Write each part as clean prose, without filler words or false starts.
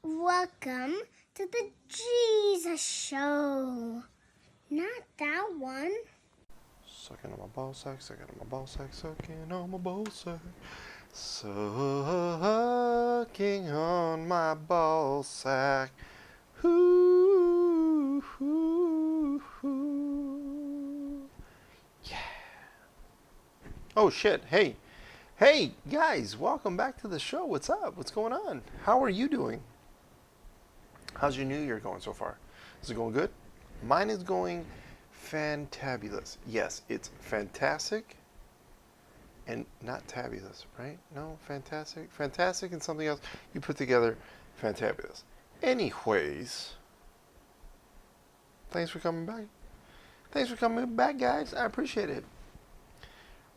Welcome to the Jesus Show. Not that one. Sucking on my ball sack, sucking on my ball sack, sucking on my ball sack. Sucking on my ball sack. Hoo, hoo, hoo. Yeah. Oh shit, hey. Hey guys, welcome back to the show. What's up? What's going on? How are you doing? How's your new year going so far? Is it going good? Mine is going fantabulous. Yes, it's fantastic and not tabulous, right? No, fantastic. Fantastic and something else you put together, fantabulous. Anyways, thanks for coming back. Thanks for coming back, guys. I appreciate it.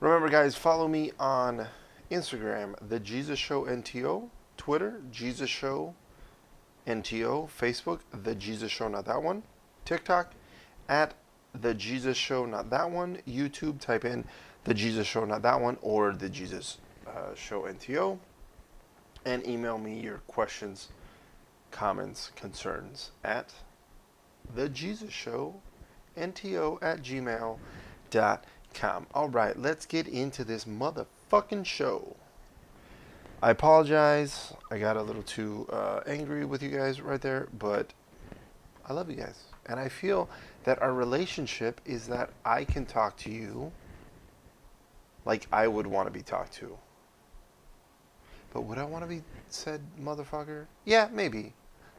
Remember, guys, follow me on Instagram, The Jesus Show NTO, Twitter, Jesus Show NTO, Facebook, The Jesus Show, not that one, TikTok, at The Jesus Show, not that one, YouTube, type in The Jesus Show, not that one, or The Jesus Show NTO, and email me your questions, comments, concerns at The Jesus Show NTO at gmail.com. All right, let's get into this motherfucking show. I apologize. I got a little too angry with you guys right there, but I love you guys. And I feel that our relationship is that I can talk to you like I would want to be talked to. But would I want to be said motherfucker? Yeah, maybe.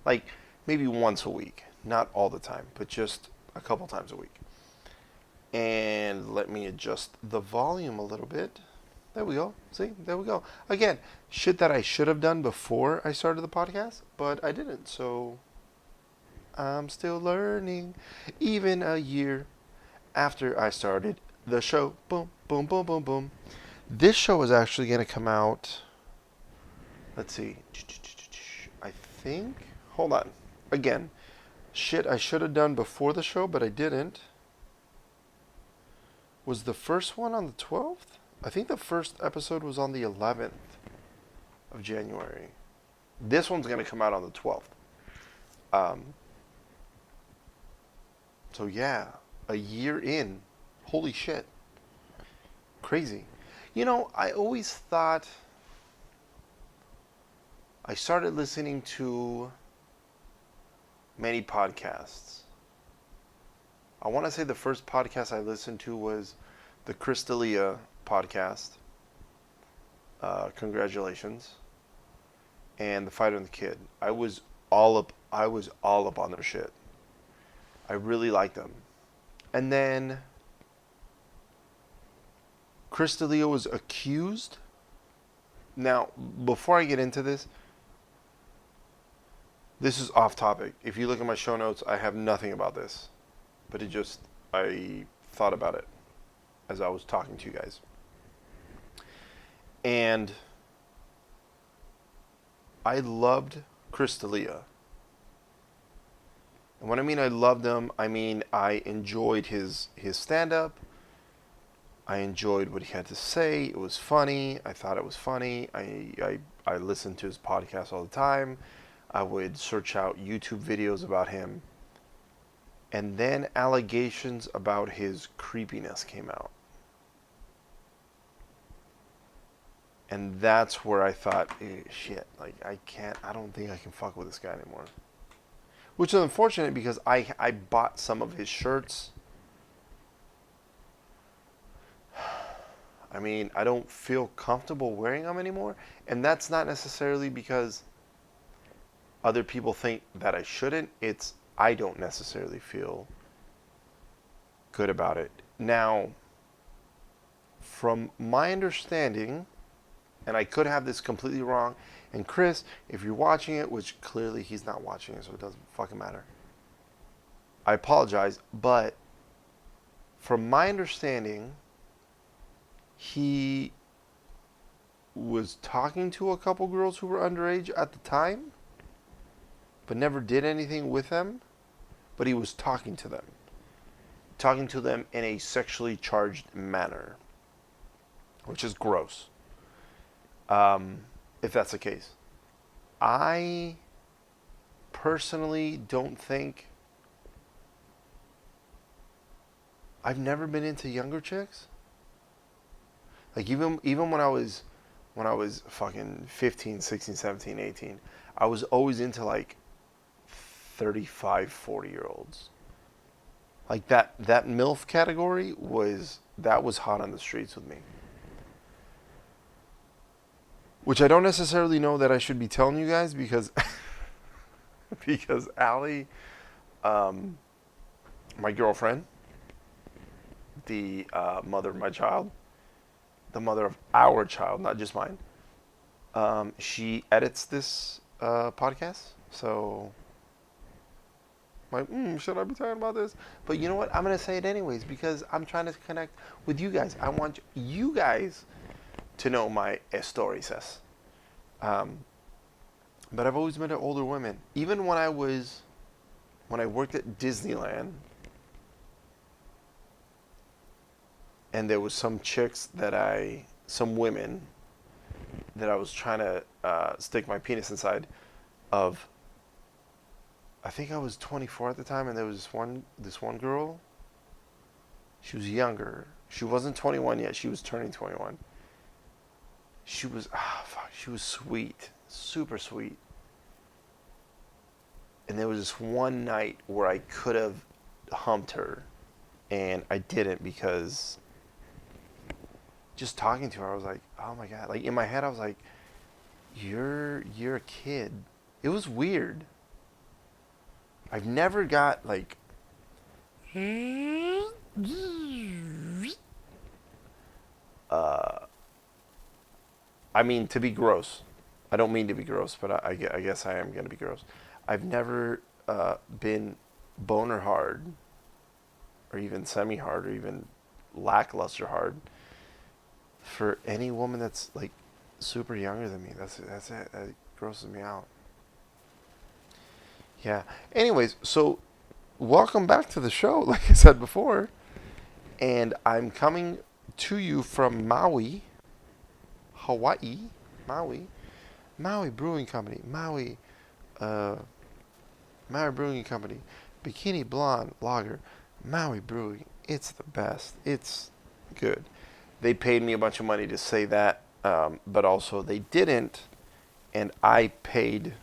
Like, maybe once a week. Not all the time, but just a couple times a week. And let me adjust the volume a little bit. There we go. See? There we go. Again, shit that I should have done before I started the podcast, but I didn't. So I'm still learning. Even a year after I started the show. Boom, boom, boom, boom, boom. This show is actually going to come out. Let's see. I think. Hold on. Again, shit I should have done before the show, but I didn't. Was the first one on the 12th? I think the first episode was on the 11th of January. This one's going to come out on the 12th. So yeah, a year in. Holy shit. Crazy. You know, I always thought I started listening to many podcasts. I want to say the first podcast I listened to was the Crystalia Podcast. Congratulations. And The Fighter and the Kid. I was all up on their shit. I really liked them. And then Crystalia was accused. Now, before I get into this is off topic. If you look at my show notes, I have nothing about this. But I thought about it as I was talking to you guys. And I loved Crystalia. And when I mean I loved him, I mean I enjoyed his stand-up. I enjoyed what he had to say. It was funny. I thought it was funny. I listened to his podcast all the time. I would search out YouTube videos about him. And then allegations about his creepiness came out. And that's where I thought, shit, like I don't think I can fuck with this guy anymore. Which is unfortunate because I bought some of his shirts. I mean, I don't feel comfortable wearing them anymore. And that's not necessarily because other people think that I shouldn't. It's I don't necessarily feel good about it. Now, from my understanding, and I could have this completely wrong, and Chris, if you're watching it, which clearly he's not watching it, so it doesn't fucking matter, I apologize, but from my understanding, he was talking to a couple girls who were underage at the time, but never did anything with them, but he was talking to them in a sexually charged manner, which is gross. If that's the case, I personally don't think... I've never been into younger chicks. Like, even when I was fucking 15, 16, 17, 18, I was always into, like, 35, 40-year-olds. Like, that MILF category was hot on the streets with me. Which I don't necessarily know that I should be telling you guys, because because Allie, my girlfriend, the mother of my child, the mother of our child, not just mine, she edits this podcast. So, like, should I be talking about this? But you know what? I'm going to say it anyways, because I'm trying to connect with you guys. I want you guys to know my stories. But I've always been to older women. Even when I worked at Disneyland, and there was some women that I was trying to stick my penis inside of. I think I was 24 at the time, and there was this one girl. She was younger. She wasn't 21 yet. She was turning 21. She was she was sweet, super sweet. And there was this one night where I could have humped her, and I didn't, because just talking to her, I was like, oh my God. Like, in my head, I was like, you're a kid. It was weird. I've never got, like, I mean, to be gross. I don't mean to be gross, but I guess I am going to be gross. I've never been boner hard, or even semi-hard, or even lackluster hard for any woman that's, like, super younger than me. That's it. That grosses me out. Yeah. Anyways, so welcome back to the show, like I said before. And I'm coming to you from Maui, Hawaii. Maui Brewing Company. Maui Brewing Company. Bikini Blonde Lager. Maui Brewing. It's the best. It's good. They paid me a bunch of money to say that, but also they didn't. And I paid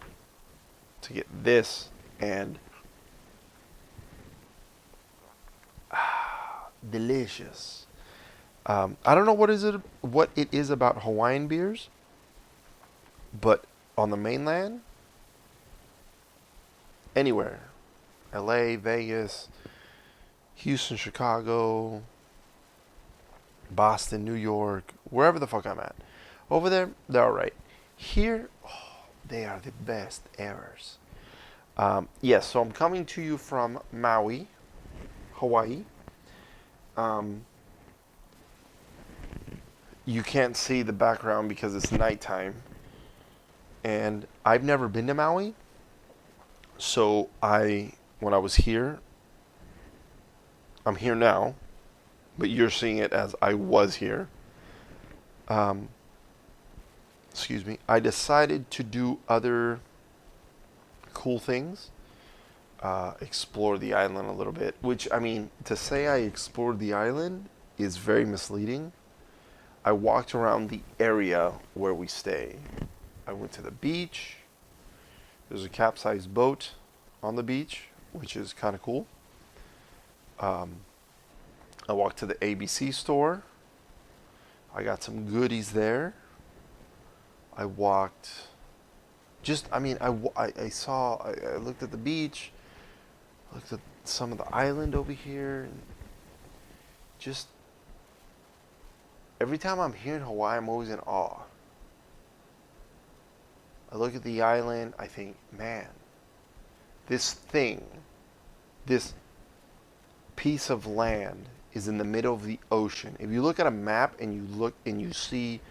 to get this, and delicious. I don't know what it is about Hawaiian beers, but on the mainland, anywhere, LA, Vegas, Houston, Chicago, Boston, New York, wherever the fuck I'm at, over there, they're alright. Here, they are the best evers. Yes, so I'm coming to you from Maui, Hawaii. You can't see the background because it's nighttime. And I've never been to Maui. So when I was here, I'm here now, but you're seeing it as I was here. Excuse me. I decided to do other cool things. Explore the island a little bit. Which, I mean, to say I explored the island is very misleading. I walked around the area where we stay. I went to the beach. There's a capsized boat on the beach, which is kind of cool. I walked to the ABC store. I got some goodies there. I walked... I looked at the beach, looked at some of the island over here, and just every time I'm here in Hawaii, I'm always in awe. I look at the island, I think, man, this piece of land is in the middle of the ocean. If you look at a map and you see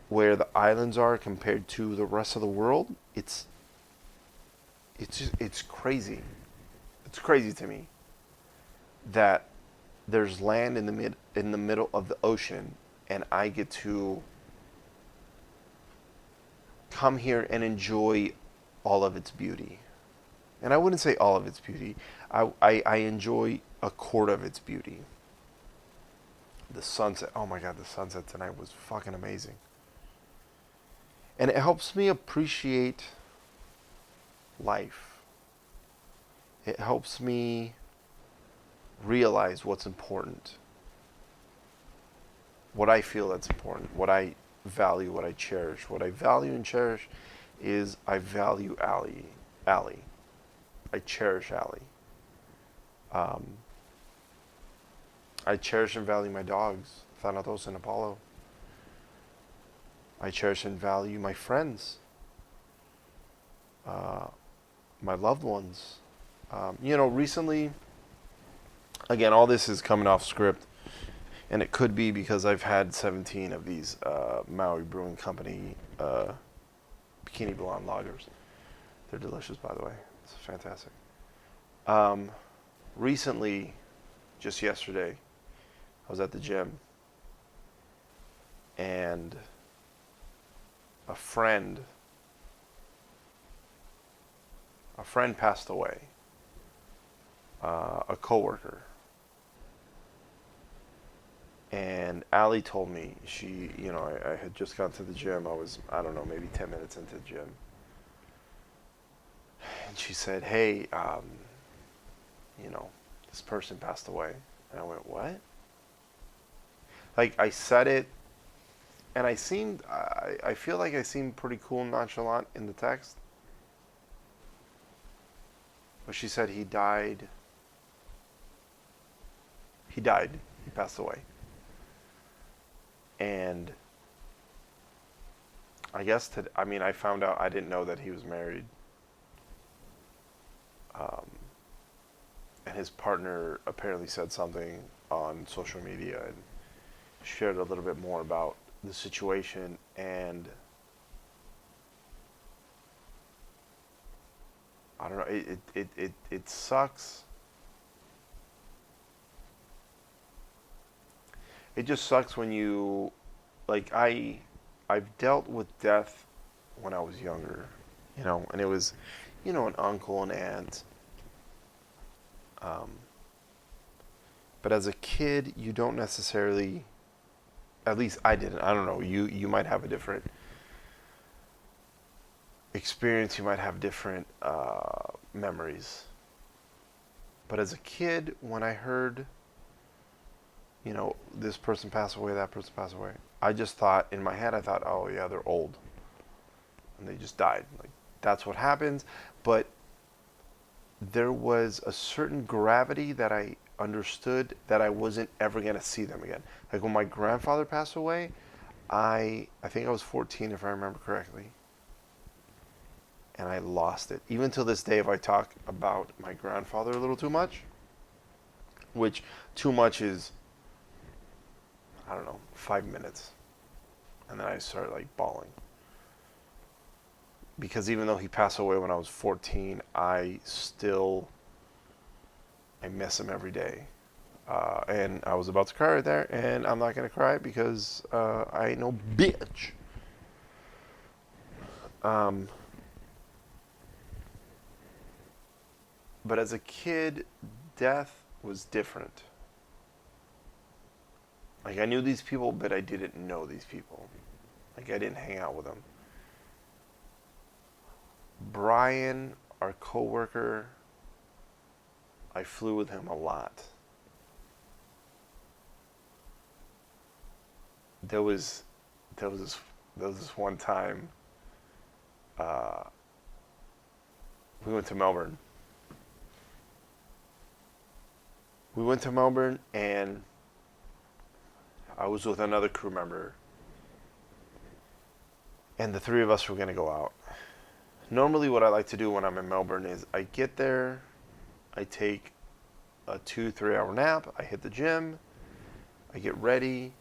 where the islands are compared to the rest of the world, it's crazy. It's crazy to me that there's land in the middle of the ocean, and I get to come here and enjoy all of its beauty. And I wouldn't say all of its beauty. I enjoy a quarter of its beauty. The sunset. Oh my God, the sunset tonight was fucking amazing. And it helps me appreciate life. It helps me realize what's important. What I feel that's important. What I value, what I cherish. What I value and cherish is I value Allie. I cherish Allie. I cherish and value my dogs, Thanatos and Apollo. I cherish and value my friends, my loved ones. Recently, again, all this is coming off script, and it could be because I've had 17 of these Maui Brewing Company Bikini Blonde lagers. They're delicious, by the way. It's fantastic. Recently, just yesterday, I was at the gym, and a friend passed away, a coworker. And Allie told me, I had just gone to the gym. I was, I don't know, maybe 10 minutes into the gym. And she said, hey, this person passed away. And I went, what? Like, I said it, and I feel like I seemed pretty cool and nonchalant in the text. But she said he died. He passed away. And I guess I found out, I didn't know that he was married. And his partner apparently said something on social media and shared a little bit more about the situation. And I don't know, it sucks. It just sucks when you, like, I've dealt with death when I was younger, and it was, an uncle and aunt. But as a kid, you don't necessarily, at least I didn't, I don't know, you might have a different experience, you might have different memories. But as a kid, when I heard, this person passed away, that person passed away, I just thought, in my head, oh yeah, they're old. And they just died. Like, that's what happens. But there was a certain gravity that I understood that I wasn't ever going to see them again. Like, when my grandfather passed away, I think I was 14, if I remember correctly. And I lost it. Even till this day, if I talk about my grandfather a little too much, which too much is, I don't know, 5 minutes. And then I started, like, bawling. Because even though he passed away when I was 14, I miss him every day. And I was about to cry right there, and I'm not going to cry because I ain't no bitch. But as a kid, death was different. Like, I knew these people, but I didn't know these people. Like, I didn't hang out with them. Brian, our coworker, I flew with him a lot. There was this one time we went to Melbourne. And I was with another crew member, and the three of us were going to go out. Normally what I like to do when I'm in Melbourne is I get there, I take a 2-3 hour nap, I hit the gym, I get ready,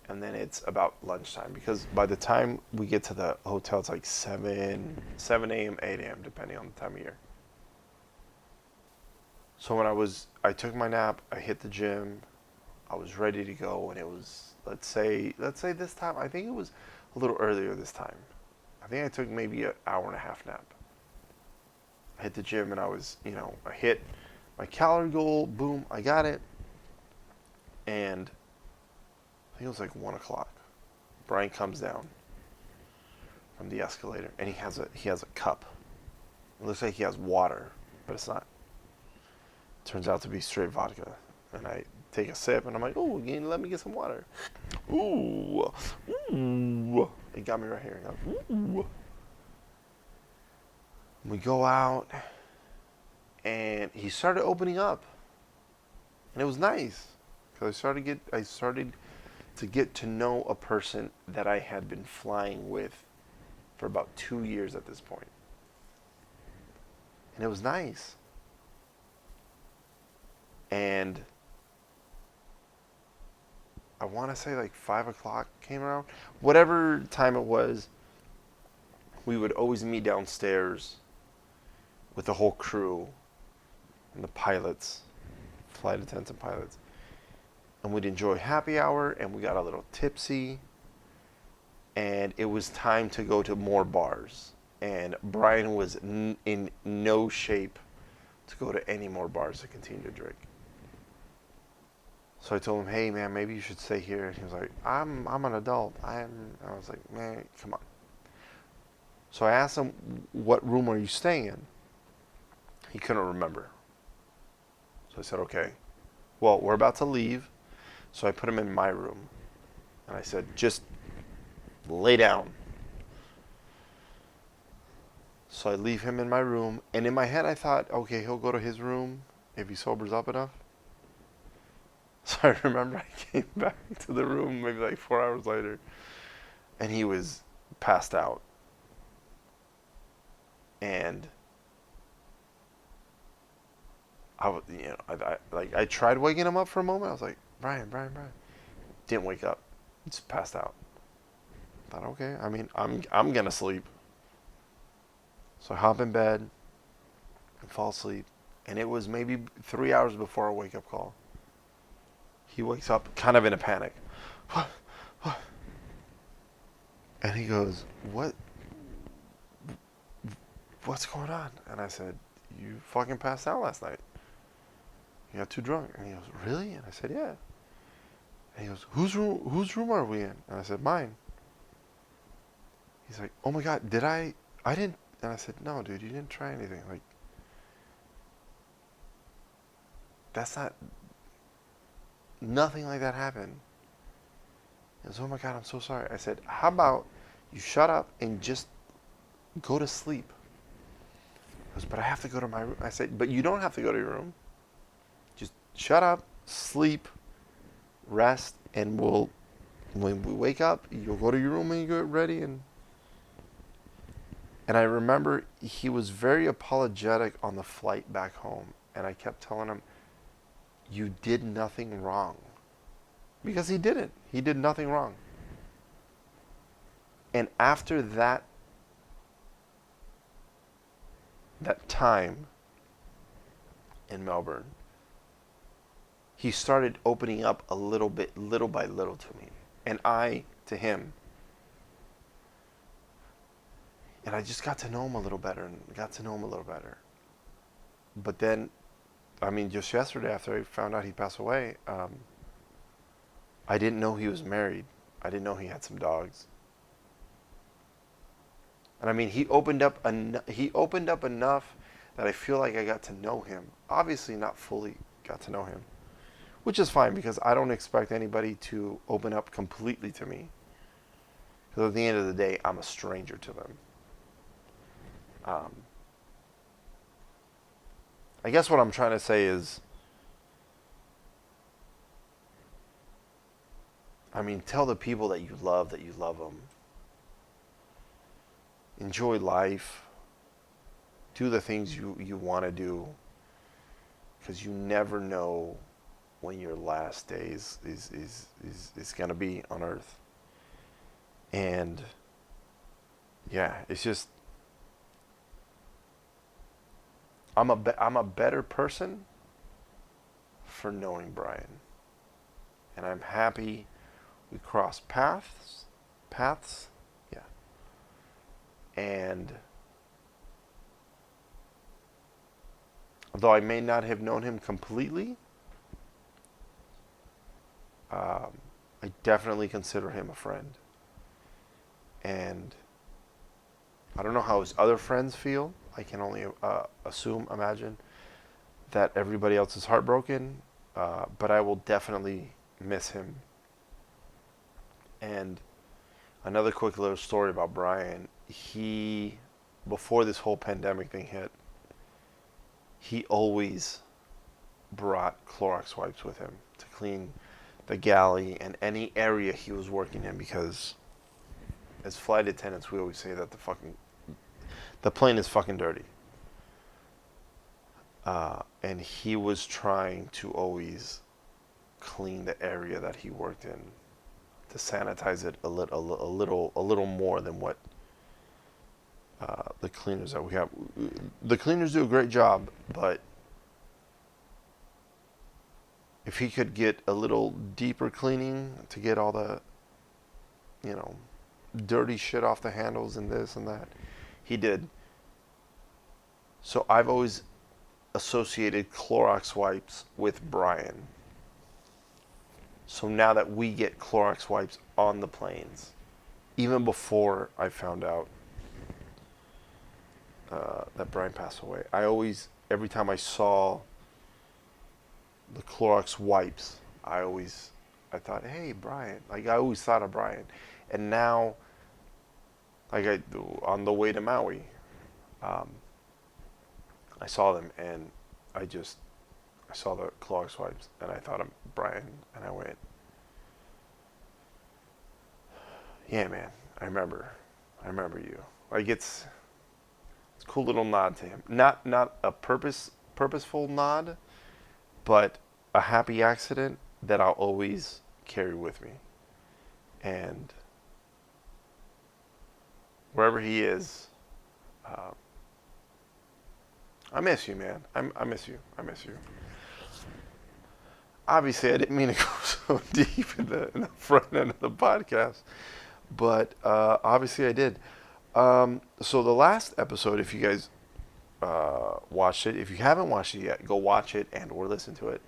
and then it's about lunchtime. Because by the time we get to the hotel, it's like 7 a.m., 8 a.m., depending on the time of year. So when I took my nap, I hit the gym, I was ready to go, and it was, let's say this time, I think it was a little earlier this time. I think I took maybe an hour and a half nap. I hit the gym and I hit my calorie goal. Boom, I got it. And I think it was like 1 o'clock. Brian comes down from the escalator and he has a cup. It looks like he has water, but it's not. It turns out to be straight vodka. And I take a sip and I'm like, oh, let me get some water. Ooh. Ooh. It got me right here. Ooh. We go out and he started opening up. And it was nice. Because I started to get to know a person that I had been flying with for about 2 years at this point. And it was nice. And I want to say like 5 o'clock came around. Whatever time it was, we would always meet downstairs with the whole crew and the pilots, flight attendants and pilots. And we'd enjoy happy hour and we got a little tipsy. And it was time to go to more bars. And Brian was in no shape to go to any more bars to continue to drink. So I told him, hey man, maybe you should stay here. And he was like, I'm an adult. I was like, man, come on. So I asked him, what room are you staying in? He couldn't remember. So I said, okay, well, we're about to leave. So I put him in my room. And I said, just lay down. So I leave him in my room. And in my head, I thought, okay, he'll go to his room if he sobers up enough. So I remember I came back to the room maybe like 4 hours later. And he was passed out. And I tried waking him up for a moment. I was like, Brian. Didn't wake up. Just passed out. Thought, okay, I mean, I'm gonna sleep. So I hop in bed and fall asleep. And it was maybe 3 hours before our wake up call. He wakes up kind of in a panic. And he goes, what's going on? And I said, you fucking passed out last night. You got too drunk. And he goes, really? And I said, yeah. And he goes, whose room are we in? And I said, mine. He's like, oh my God, I didn't. And I said, no, dude, you didn't try anything. Like, that's not, nothing like that happened. He goes, oh my God, I'm so sorry. I said, how about you shut up and just go to sleep? He goes, but I have to go to my room. I said, but you don't have to go to your room. Just shut up, sleep, rest, and when we wake up, you'll go to your room and you get ready. And I remember he was very apologetic on the flight back home. And I kept telling him, you did nothing wrong. Because he didn't. He did nothing wrong. And after that time in Melbourne, he started opening up a little by little to me. And I to him. And I just got to know him a little better. But then, I mean, just yesterday after I found out he passed away, I didn't know he was married. I didn't know he had some dogs. And I mean, he opened up enough that I feel like I got to know him. Obviously not fully got to know him. Which is fine because I don't expect anybody to open up completely to me. Because at the end of the day, I'm a stranger to them. I guess what I'm trying to say is, I mean, tell the people that you love them. Enjoy life. Do the things you want to do. Because you never know when your last day is going to be on earth. And yeah, it's just, I'm a better person for knowing Brian. And I'm happy we crossed paths. Yeah. And Though I may not have known him completely, I definitely consider him a friend. And I don't know how his other friends feel. I can only imagine that everybody else is heartbroken. But I will definitely miss him. And another quick little story about Brian. Before this whole pandemic thing hit, he always brought Clorox wipes with him to clean the galley and any area he was working in, because as flight attendants we always say that the plane is fucking dirty. And he was trying to always clean the area that he worked in, to sanitize it a little more than what the cleaners that we have. The cleaners do a great job, but if he could get a little deeper cleaning to get all the, dirty shit off the handles and this and that, he did. So I've always associated Clorox wipes with Brian. So now that we get Clorox wipes on the planes, even before I found out that Brian passed away, every time I saw the Clorox wipes, I thought, hey, Brian. Like, I always thought of Brian. And now, on the way to Maui, I saw them, and I saw the Clorox wipes, and I thought of Brian, and I went, yeah, man, I remember you. Like, it's a cool little nod to him. Not a purposeful nod, but a happy accident that I'll always carry with me. And wherever he is, I miss you, man. I miss you. Obviously, I didn't mean to go so deep in the front end of the podcast, but obviously I did. So the last episode, if you guys watched it, if you haven't watched it yet, go watch it or listen to it.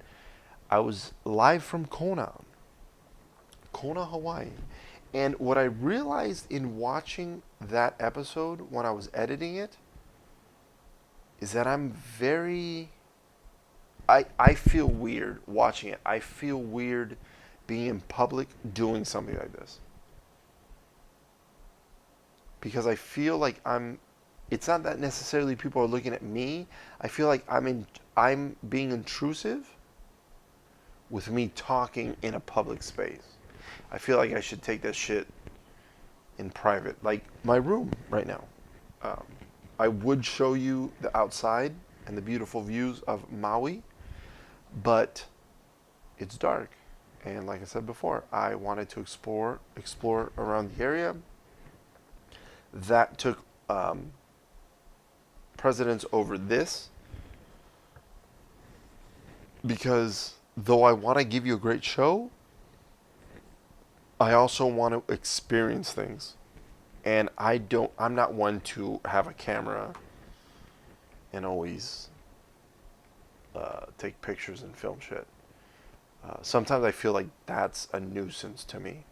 I was live from Kona, Hawaii. And what I realized in watching that episode when I was editing it is that I feel weird watching it. I feel weird being in public doing something like this. Because I feel like it's not that necessarily people are looking at me. I feel like I'm being intrusive with me talking in a public space. I feel like I should take that shit in private, like my room right now. I would show you the outside and the beautiful views of Maui, but it's dark. And like I said before, I wanted to explore around the area. That took precedence over this, because though I want to give you a great show, I also want to experience things. And I'm not one to have a camera and always take pictures and film shit. Sometimes I feel like that's a nuisance to me.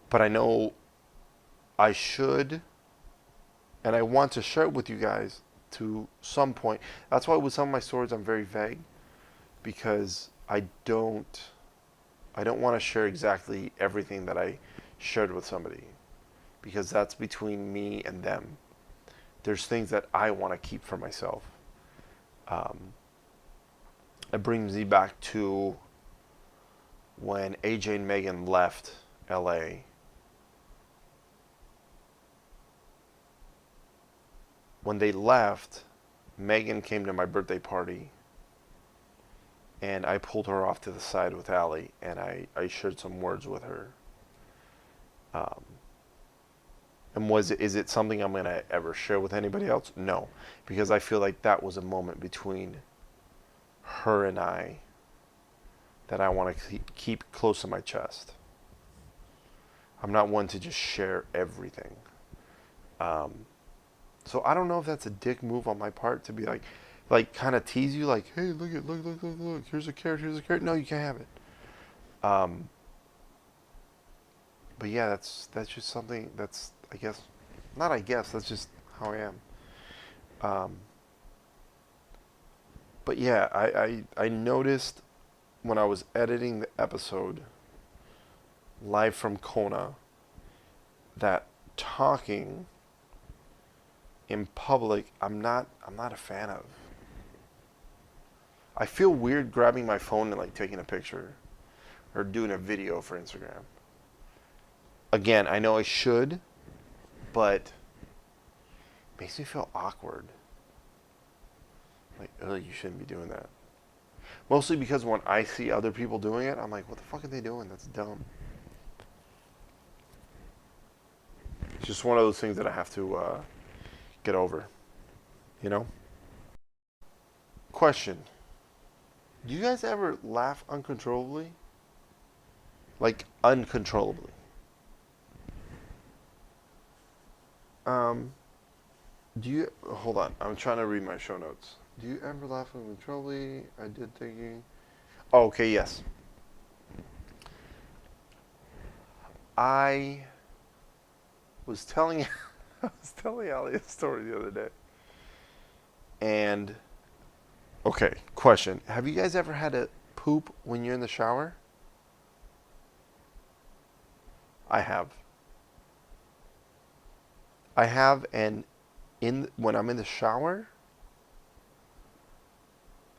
But I know I should, and I want to share it with you guys to some point. That's why with some of my stories I'm very vague, because I don't want to share exactly everything that I shared with somebody, because that's between me and them. There's things that I want to keep for myself. It brings me back to when AJ and Megan left LA. When they left, Megan came to my birthday party, and I pulled her off to the side with Allie, and I shared some words with her. And is it something I'm going to ever share with anybody else? No, because I feel like that was a moment between her and I that I want to keep close to my chest. I'm not one to just share everything. So I don't know if that's a dick move on my part to be like, like kind of tease you, like, hey, look, here's a carrot, here's a carrot. No, you can't have it. Um, but yeah, that's just something that's, I guess, not I guess, that's just how I am. Um, but yeah, I noticed when I was editing the episode live from Kona that talking in public I'm not a fan of. I feel weird grabbing my phone and like taking a picture or doing a video for Instagram. Again, I know I should, but it makes me feel awkward. Like, ugh, you shouldn't be doing that. Mostly because when I see other people doing it, I'm like, what the fuck are they doing? That's dumb. It's just one of those things that I have to get over, you know? Question. Do you guys ever laugh uncontrollably? Like, uncontrollably? Um, do you... Hold on. I'm trying to read my show notes. Do you ever laugh uncontrollably? I did thinking... Oh, okay, yes. I was telling... I was telling Ali a story the other day. And... Okay, question. Have you guys ever had to poop when you're in the shower? I have. I have, and when I'm in the shower,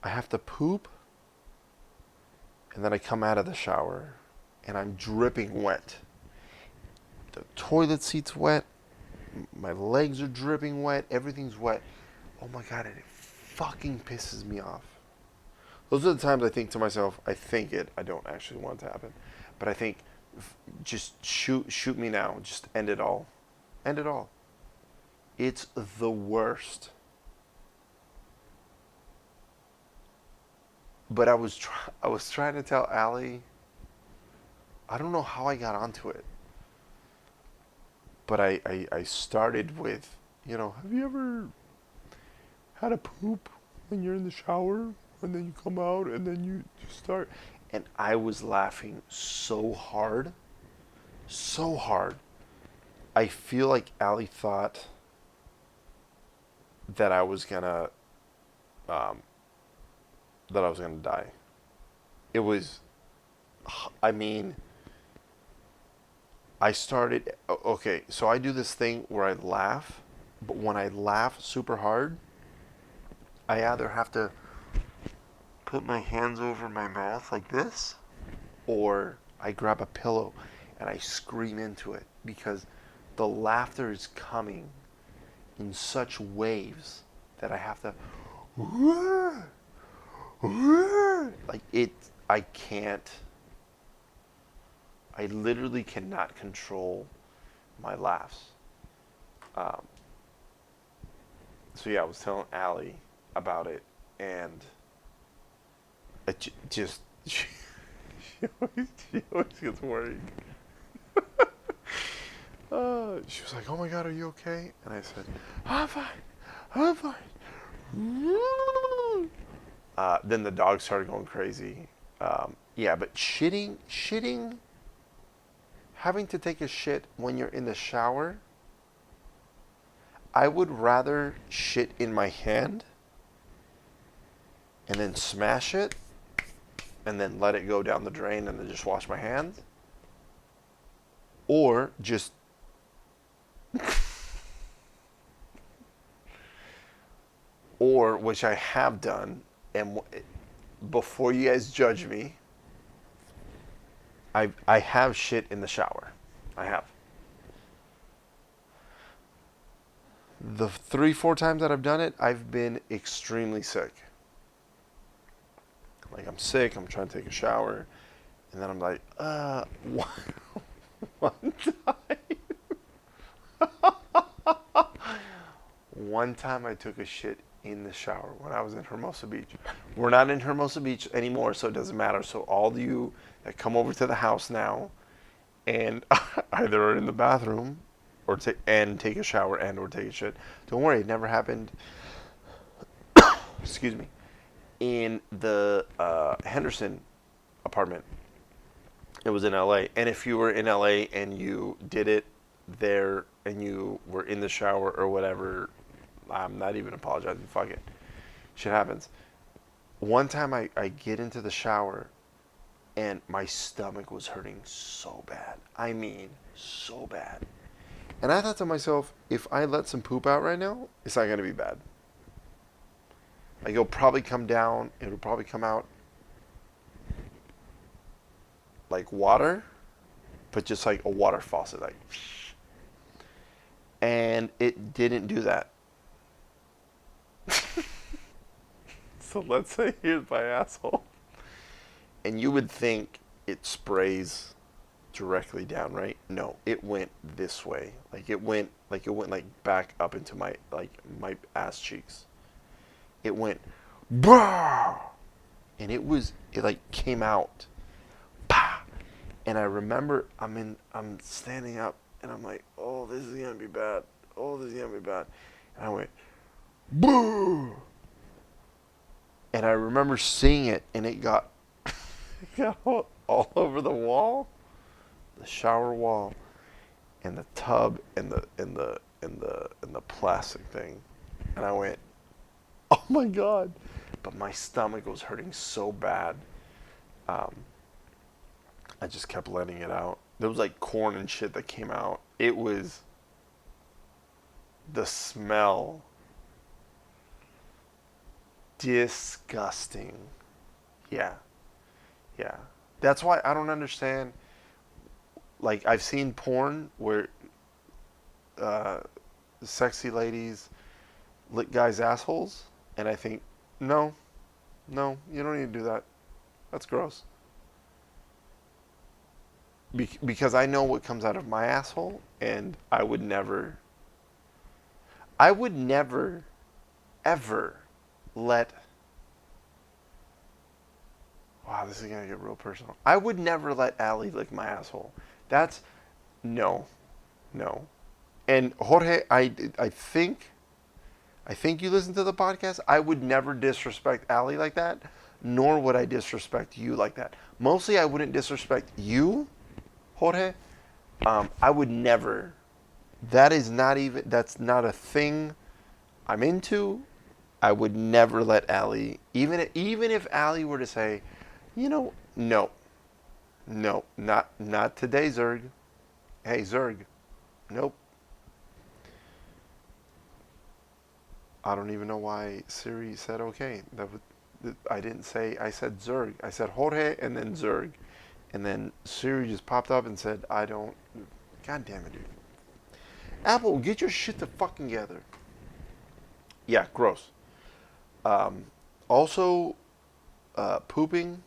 I have to poop, and then I come out of the shower, and I'm dripping wet. The toilet seat's wet, my legs are dripping wet, everything's wet. Oh my god, it fucking pisses me off. Those are the times I think to myself, I don't actually want it to happen, but I think, just shoot me now, just end it all. End it all. It's the worst. But I was trying to tell Allie, I don't know how I got onto it, but I started with, have you ever had a poop when you're in the shower and then you come out and then you start, and I was laughing so hard, so hard. I feel like Allie thought that I was gonna die. It was, I mean, I started, okay, so I do this thing where I laugh, but when I laugh super hard, I either have to put my hands over my mouth like this, or I grab a pillow and I scream into it because the laughter is coming in such waves that I have to like it. I literally cannot control my laughs. So yeah, I was telling Allie about it, and it just she always gets worried. She was like, "Oh my god, are you okay?" And I said, "I'm fine. I'm fine." Then the dog started going crazy. Yeah, but shitting, having to take a shit when you're in the shower, I would rather shit in my hand and then smash it and then let it go down the drain and then just wash my hands, or just or which I have done, and before you guys judge me, I have shit in the shower. I have. The 3-4 times that I've done it, I've been extremely sick. Like, I'm sick, I'm trying to take a shower, and then I'm like, one time. One time I took a shit in the shower when I was in Hermosa Beach. We're not in Hermosa Beach anymore, so it doesn't matter. So all of you that come over to the house now and either are in the bathroom or take a shower and or take a shit, don't worry, it never happened. excuse me, in the Henderson apartment. It was in LA. And if you were in LA and you did it there and you were in the shower or whatever, I'm not even apologizing. Fuck it. Shit happens. One time I get into the shower and my stomach was hurting so bad. I mean, so bad. And I thought to myself, if I let some poop out right now, it's not going to be bad. Like, it'll probably come down. It'll probably come out like water, but just like a water faucet. Like, and it didn't do that. So let's say here's my asshole. And you would think it sprays directly down, right? No, it went this way. It went back up into my ass cheeks. It went, bah! And it came out. Bah! And I remember I'm standing up and I'm like, oh, this is gonna be bad. Oh, this is gonna be bad. And I went, boo! And I remember seeing it, and it got all over the wall, the shower wall, and the tub, and the plastic thing. And I went, oh my god! But my stomach was hurting so bad. I just kept letting it out. There was like corn and shit that came out. It was the smell. Disgusting. Yeah. That's why I don't understand. Like, I've seen porn where sexy ladies lick guys' assholes, and I think, no, you don't need to do that. That's gross. Because I know what comes out of my asshole, and I would never, ever let... Wow, this is going to get real personal. I would never let Allie lick my asshole. That's... No. And Jorge, I think you listen to the podcast. I would never disrespect Allie like that, nor would I disrespect you like that. Mostly I wouldn't disrespect you, Jorge. I would never. That's not a thing I'm into. I would never let Allie, even if Allie were to say, no, not today, Zerg. Hey, Zerg. Nope. I don't even know why Siri said okay. I didn't say, I said Zerg. I said Jorge and then Zerg. And then Siri just popped up and said, I don't. God damn it, dude. Apple, get your shit to fucking together. Yeah, gross. Also, pooping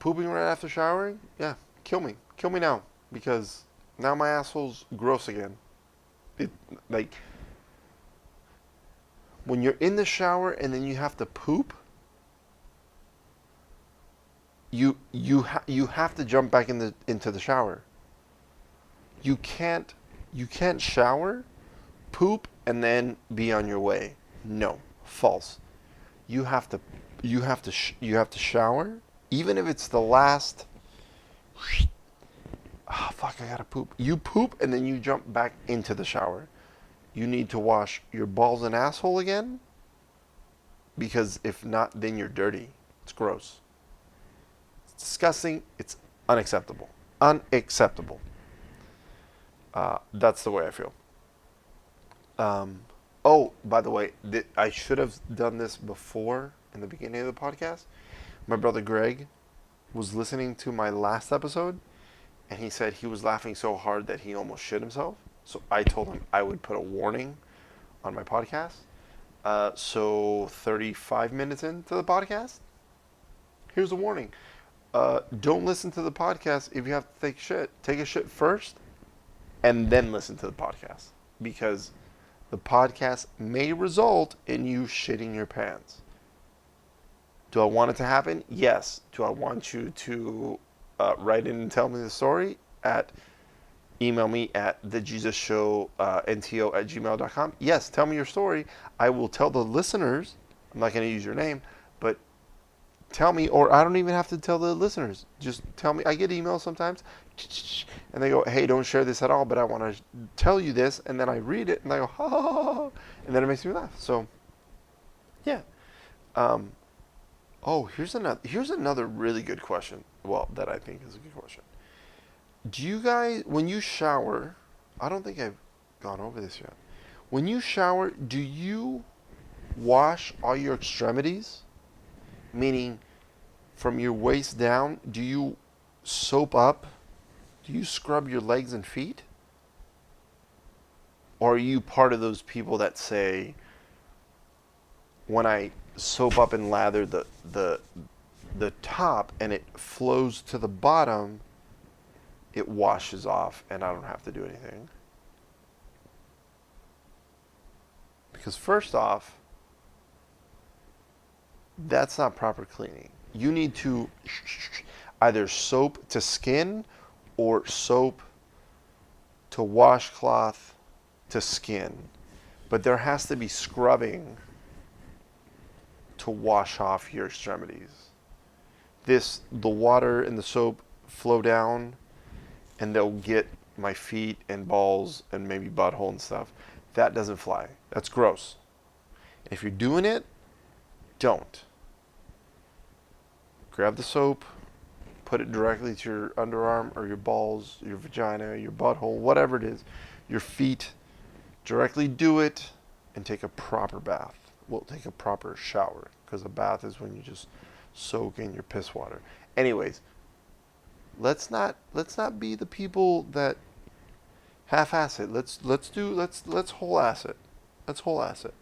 right after showering. Yeah, kill me now, because now my asshole's gross again. When you're in the shower and then you have to poop, you have to jump back into the shower. You can't shower, poop, and then be on your way. No, false. You have to shower, even if it's the last. Oh, fuck, I gotta poop. You poop and then you jump back into the shower. You need to wash your balls and asshole again, because if not, then you're dirty. It's gross. It's disgusting. It's unacceptable. That's the way I feel. Oh, by the way, I should have done this before in the beginning of the podcast. My brother Greg was listening to my last episode, and he said he was laughing so hard that he almost shit himself. So I told him I would put a warning on my podcast. So 35 minutes into the podcast, here's a warning. Don't listen to the podcast if you have to take shit. Take a shit first, and then listen to the podcast. Because the podcast may result in you shitting your pants. Do I want it to happen? Yes. Do I want you to write in and tell me the story at email me at thejesusshow.nto@gmail.com. Yes, tell me your story. I will tell the listeners. I'm not going to use your name, but tell me, or I don't even have to tell the listeners. Just tell me. I get emails sometimes, and they go, "Hey, don't share this at all, but I want to tell you this." And then I read it, and I go, "Ha ha ha ha," and then it makes me laugh. So, yeah. Um, oh, here's another really good question. Well, that I think is a good question. Do you guys, when you shower, I don't think I've gone over this yet. When you shower, do you wash all your extremities? Meaning, from your waist down, do you soap up? Do you scrub your legs and feet? Or are you part of those people that say, when I soap up and lather the top and it flows to the bottom, it washes off and I don't have to do anything? Because first off, that's not proper cleaning. You need to either soap to skin or soap to washcloth to skin. But there has to be scrubbing to wash off your extremities. The water and the soap flow down and they'll get my feet and balls and maybe butthole and stuff. That doesn't fly. That's gross. If you're doing it, don't. Grab the soap, put it directly to your underarm or your balls, your vagina, your butthole, whatever it is, your feet. Directly do it and take a proper bath. Well, take a proper shower, because a bath is when you just soak in your piss water. Anyways, let's not be the people that half-ass it. Let's whole ass it. Let's whole ass it.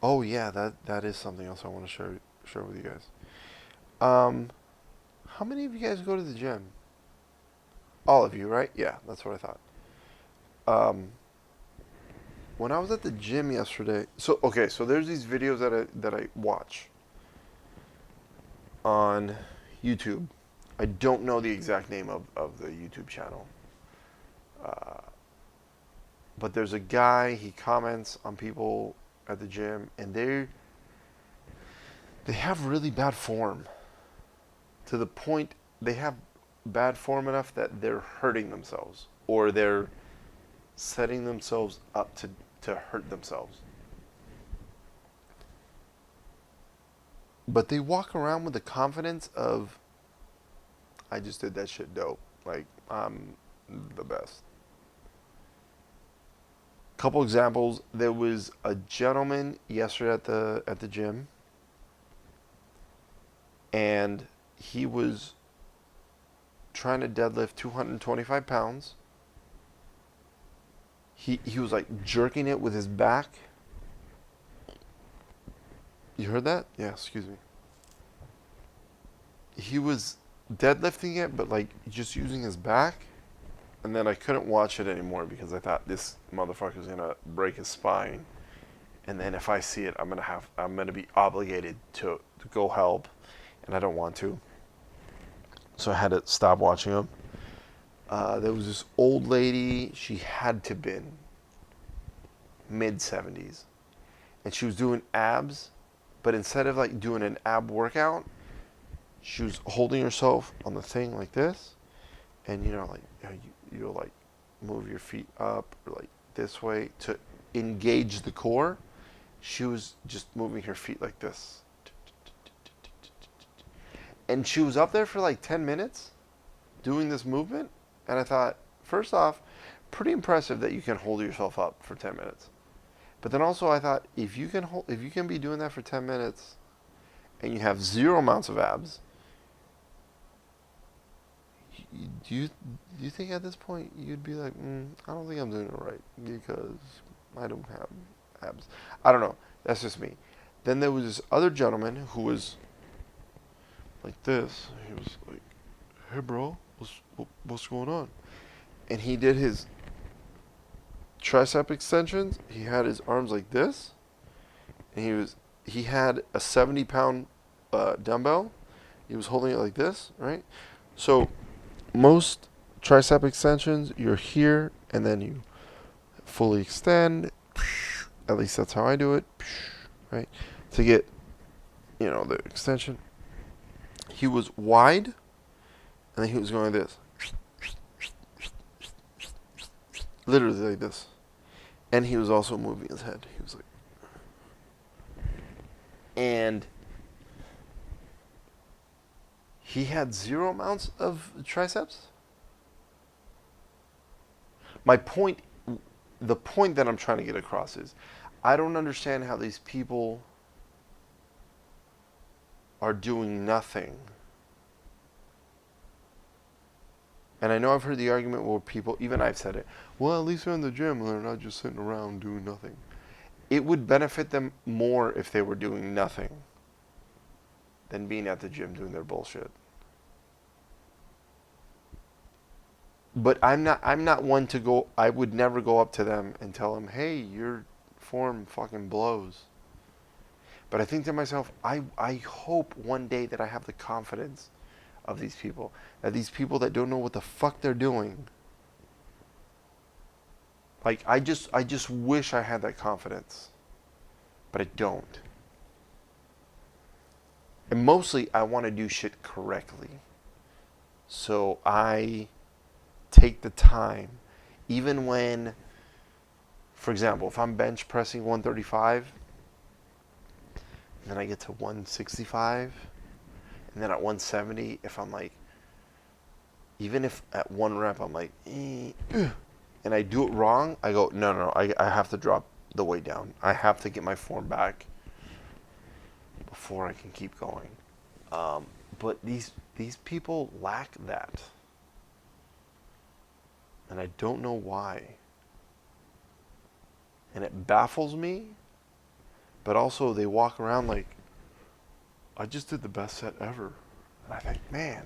Oh yeah, that is something else I want to share with you guys. How many of you guys go to the gym? All of you, right? Yeah, that's what I thought. When I was at the gym yesterday, so there's these videos that I watch on YouTube. I don't know the exact name of the YouTube channel. But there's a guy, he comments on people at the gym, and they have really bad form. To the point, they have bad form enough that they're hurting themselves, or they're setting themselves up to hurt themselves. But they walk around with the confidence of, I just did that shit dope. Like, I'm the best. Couple examples. There was a gentleman yesterday at the gym, and he was trying to deadlift 225 pounds. He was like jerking it with his back. You heard that? Yeah, excuse me. He was deadlifting it, but like just using his back. And then I couldn't watch it anymore because I thought this motherfucker's gonna break his spine. And then if I see it, I'm gonna be obligated to go help, and I don't want to. So I had to stop watching him. There was this old lady. She had to been mid-70s, and she was doing abs, but instead of like doing an ab workout, she was holding herself on the thing like this, and you'll like move your feet up or like this way to engage the core. She was just moving her feet like this, and she was up there for like 10 minutes doing this movement. And I thought, first off, pretty impressive that you can hold yourself up for 10 minutes. But then also I thought, if you can be doing that for 10 minutes and you have zero amounts of abs, do you think at this point you'd be like, I don't think I'm doing it right because I don't have abs? I don't know. That's just me. Then there was this other gentleman who was like this. He was like, "Hey, bro, what's going on?" And he did his tricep extensions. He had his arms like this, and he had a 70-pound dumbbell, He was holding it like this, right? So most tricep extensions, you're here, and then you fully extend. At least that's how I do it, right? To get, the extension. He was wide, and then he was going like this. Literally like this. And he was also moving his head. He was like... And he had 0 amounts of triceps. The point that I'm trying to get across is, I don't understand how these people are doing nothing. And I know I've heard the argument where people, even I've said it, well, at least they're in the gym and they're not just sitting around doing nothing. It would benefit them more if they were doing nothing than being at the gym doing their bullshit. But I'm not one to go, I would never go up to them and tell them, hey, your form fucking blows. But I think to myself, I hope one day that I have the confidence of these people. That these people that don't know what the fuck they're doing. Like, I just wish I had that confidence. But I don't. And mostly, I want to do shit correctly. So I take the time. Even when, for example, if I'm bench pressing 135, and then I get to 165, and then at 170, if I'm like, even if at one rep I'm like, and I do it wrong, I go, no, I have to drop the weight down. I have to get my form back before I can keep going. But these people lack that. And I don't know why. And it baffles me, but also they walk around like, I just did the best set ever. And I think, man,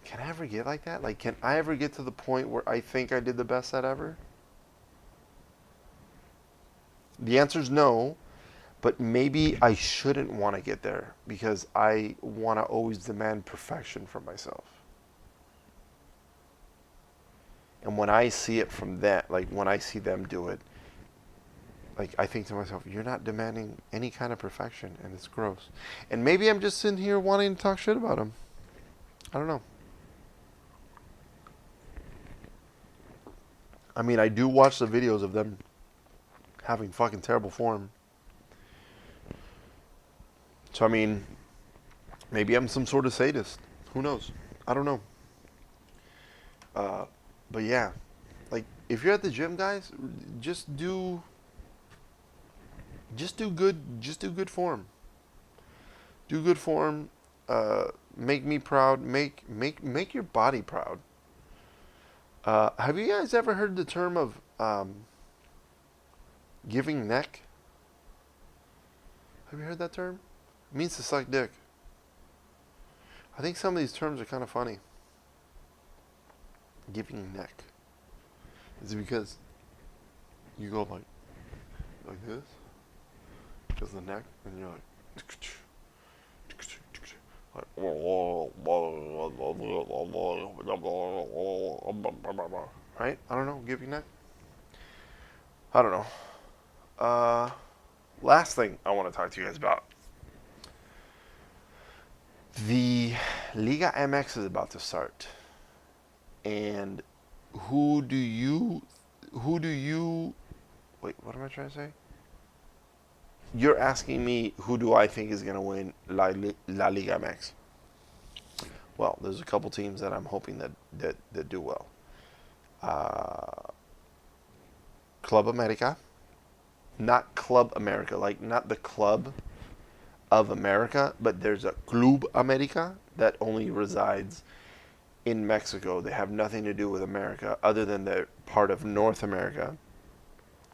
can I ever get like that? Like, can I ever get to the point where I think I did the best set ever? The answer is no, but maybe I shouldn't want to get there because I want to always demand perfection from myself. And when I see it from that, like when I see them do it, like I think to myself, you're not demanding any kind of perfection, and it's gross. And maybe I'm just sitting here wanting to talk shit about them. I don't know. I mean, I do watch the videos of them having fucking terrible form. So, I mean, maybe I'm some sort of sadist. Who knows? I don't know. But yeah, like if you're at the gym, guys, just do good form. Do good form. Make me proud. Make your body proud. Have you guys ever heard the term of giving neck? Have you heard that term? It means to suck dick. I think some of these terms are kind of funny. Giving neck. Is it because you go like this? Because the neck, and you're like right? I don't know. Giving neck. I don't know. Last thing I want to talk to you guys about. The Liga MX is about to start. And who do you wait, what am I trying to say? You're asking me who do I think is going to win La Liga MX. Well, there's a couple teams that I'm hoping that do well. Club America. Not Club America, like not the Club of America, but there's a Club America that only resides in Mexico. They have nothing to do with America other than they're part of North America.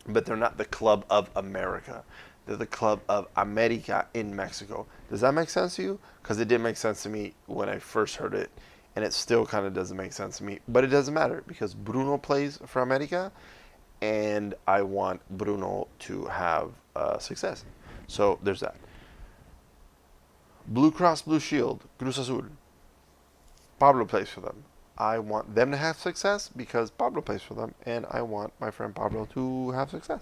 But they're not the Club of America. They're the Club of America in Mexico. Does that make sense to you? Because it didn't make sense to me when I first heard it. And it still kind of doesn't make sense to me. But it doesn't matter because Bruno plays for America. And I want Bruno to have success. So there's that. Blue Cross Blue Shield, Cruz Azul. Pablo plays for them. I want them to have success because Pablo plays for them, and I want my friend Pablo to have success.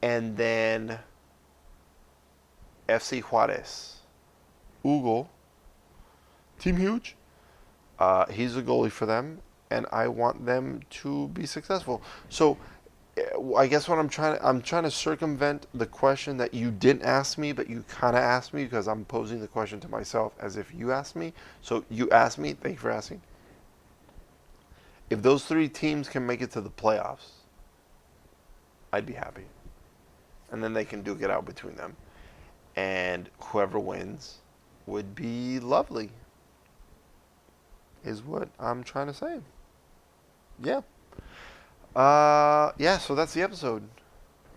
And then FC Juarez. Hugo, Team Huge. He's a goalie for them, and I want them to be successful. So, I guess what I'm trying to circumvent the question that you didn't ask me, but you kind of asked me because I'm posing the question to myself as if you asked me. So you asked me. Thank you for asking. If those three teams can make it to the playoffs, I'd be happy, and then they can duke it out between them, and whoever wins would be lovely. Is what I'm trying to say. Yeah. Yeah, so that's the episode.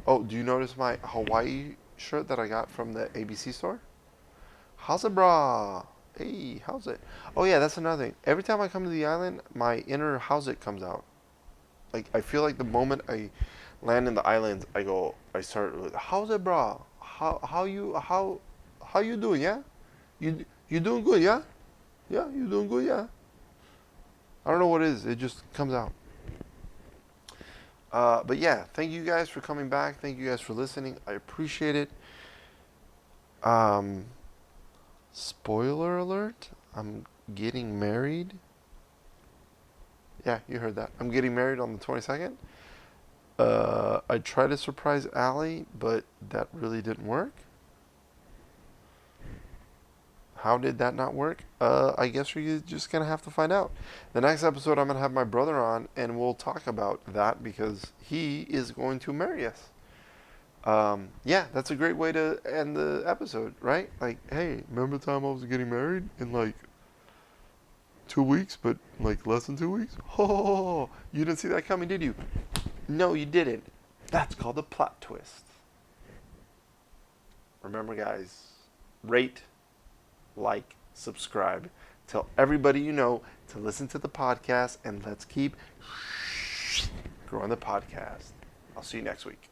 Oh, do you notice my Hawaii shirt that I got from the ABC store? How's it, brah? Hey, how's it? Oh, yeah, that's another thing. Every time I come to the island, my inner how's it comes out. Like, I feel like the moment I land in the islands, I start with, how's it, brah? How you doing, yeah? You doing good, yeah? Yeah, you doing good, yeah? I don't know what it is. It just comes out. But yeah, thank you guys for coming back. Thank you guys for listening. I appreciate it. Spoiler alert. I'm getting married. Yeah, you heard that. I'm getting married on the 22nd. I tried to surprise Allie, but that really didn't work. How did that not work? I guess you're just going to have to find out. The next episode, I'm going to have my brother on, and we'll talk about that because he is going to marry us. Yeah, that's a great way to end the episode, right? Like, hey, remember the time I was getting married in like 2 weeks, but like less than 2 weeks? Oh, you didn't see that coming, did you? No, you didn't. That's called a plot twist. Remember, guys, rate, like, subscribe. Tell everybody you know to listen to the podcast, and let's keep growing the podcast. I'll see you next week.